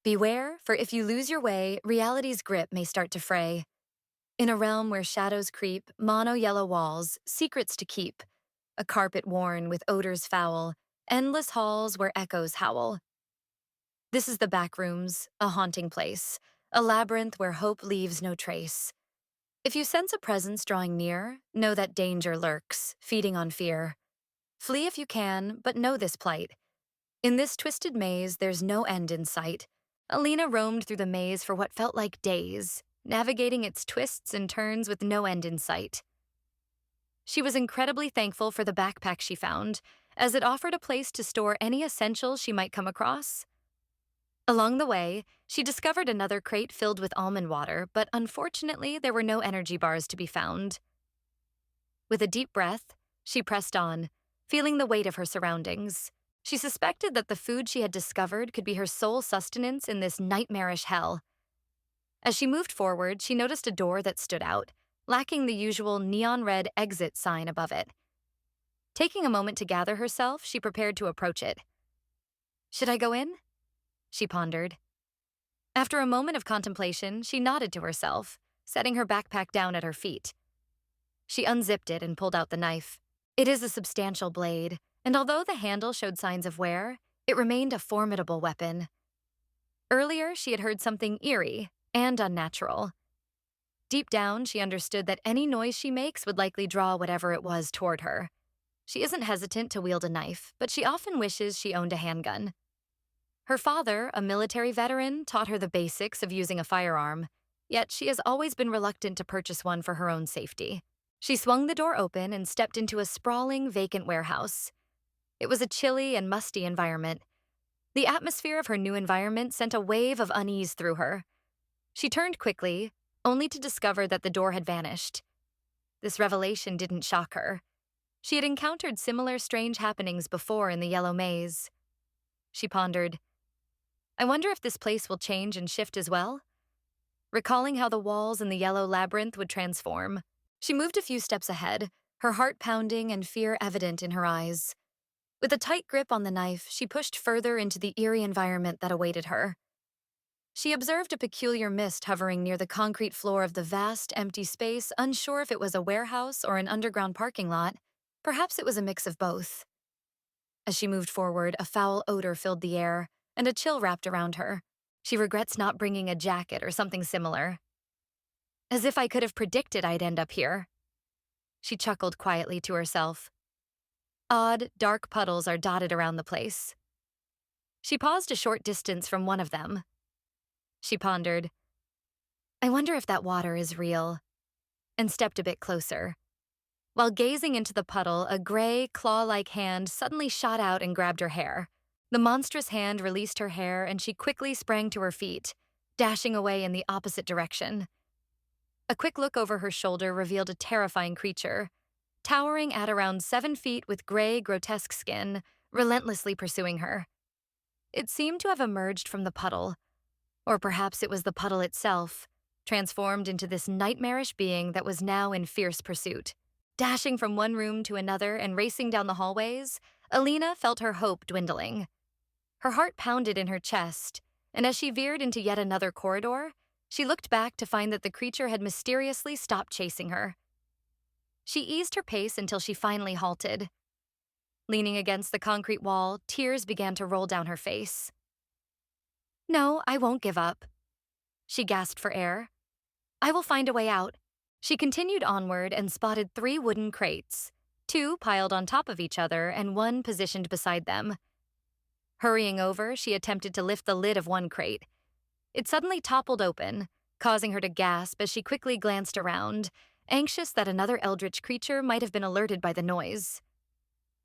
Beware, for if you lose your way, reality's grip may start to fray. In a realm where shadows creep, mono-yellow walls, secrets to keep, a carpet worn with odors foul, endless halls where echoes howl. This is the Backrooms, a haunting place, a labyrinth where hope leaves no trace. If you sense a presence drawing near, know that danger lurks, feeding on fear. Flee if you can, but know this plight. In this twisted maze, there's no end in sight. Aleena roamed through the maze for what felt like days, navigating its twists and turns with no end in sight. She was incredibly thankful for the backpack she found, as it offered a place to store any essentials she might come across. Along the way, she discovered another crate filled with almond water, but unfortunately, there were no energy bars to be found. With a deep breath, she pressed on, feeling the weight of her surroundings. She suspected that the food she had discovered could be her sole sustenance in this nightmarish hell. As she moved forward, she noticed a door that stood out, lacking the usual neon red exit sign above it. Taking a moment to gather herself, she prepared to approach it. Should I go in? She pondered. After a moment of contemplation, she nodded to herself, setting her backpack down at her feet. She unzipped it and pulled out the knife. It is a substantial blade, and although the handle showed signs of wear, it remained a formidable weapon. Earlier, she had heard something eerie and unnatural. Deep down, she understood that any noise she makes would likely draw whatever it was toward her. She isn't hesitant to wield a knife, but she often wishes she owned a handgun. Her father, a military veteran, taught her the basics of using a firearm, yet she has always been reluctant to purchase one for her own safety. She swung the door open and stepped into a sprawling, vacant warehouse. It was a chilly and musty environment. The atmosphere of her new environment sent a wave of unease through her. She turned quickly, only to discover that the door had vanished. This revelation didn't shock her. She had encountered similar strange happenings before in the yellow maze. She pondered, I wonder if this place will change and shift as well? Recalling how the walls in the yellow labyrinth would transform, she moved a few steps ahead, her heart pounding and fear evident in her eyes. With a tight grip on the knife, she pushed further into the eerie environment that awaited her. She observed a peculiar mist hovering near the concrete floor of the vast, empty space, unsure if it was a warehouse or an underground parking lot. Perhaps it was a mix of both. As she moved forward, a foul odor filled the air, and a chill wrapped around her. She regrets not bringing a jacket or something similar. As if I could have predicted I'd end up here. She chuckled quietly to herself. Odd, dark puddles are dotted around the place. She paused a short distance from one of them. She pondered, I wonder if that water is real, and stepped a bit closer. While gazing into the puddle, a gray, claw-like hand suddenly shot out and grabbed her hair. The monstrous hand released her hair and she quickly sprang to her feet, dashing away in the opposite direction. A quick look over her shoulder revealed a terrifying creature, towering at around 7 feet with gray, grotesque skin, relentlessly pursuing her. It seemed to have emerged from the puddle, or perhaps it was the puddle itself, transformed into this nightmarish being that was now in fierce pursuit. Dashing from one room to another and racing down the hallways, Aleena felt her hope dwindling. Her heart pounded in her chest, and as she veered into yet another corridor, she looked back to find that the creature had mysteriously stopped chasing her. She eased her pace until she finally halted. Leaning against the concrete wall, tears began to roll down her face. No, I won't give up. She gasped for air. I will find a way out. She continued onward and spotted 3 wooden crates, 2 piled on top of each other and 1 positioned beside them. Hurrying over, she attempted to lift the lid of one crate. It suddenly toppled open, causing her to gasp as she quickly glanced around, anxious that another eldritch creature might have been alerted by the noise.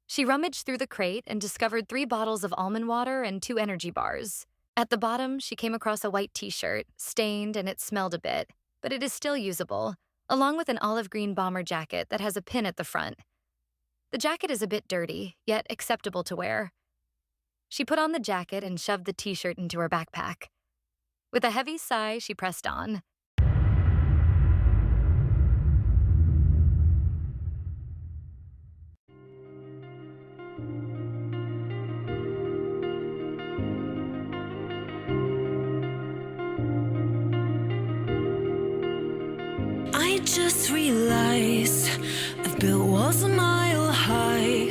She rummaged through the crate and discovered 3 bottles of almond water and 2 energy bars. At the bottom, she came across a white t-shirt, stained and it smelled a bit, but it is still usable, along with an olive green bomber jacket that has a pin at the front. The jacket is a bit dirty, yet acceptable to wear. She put on the jacket and shoved the t-shirt into her backpack. With a heavy sigh, she pressed on. I just realized I've built walls a mile high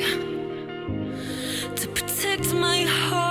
to protect my heart.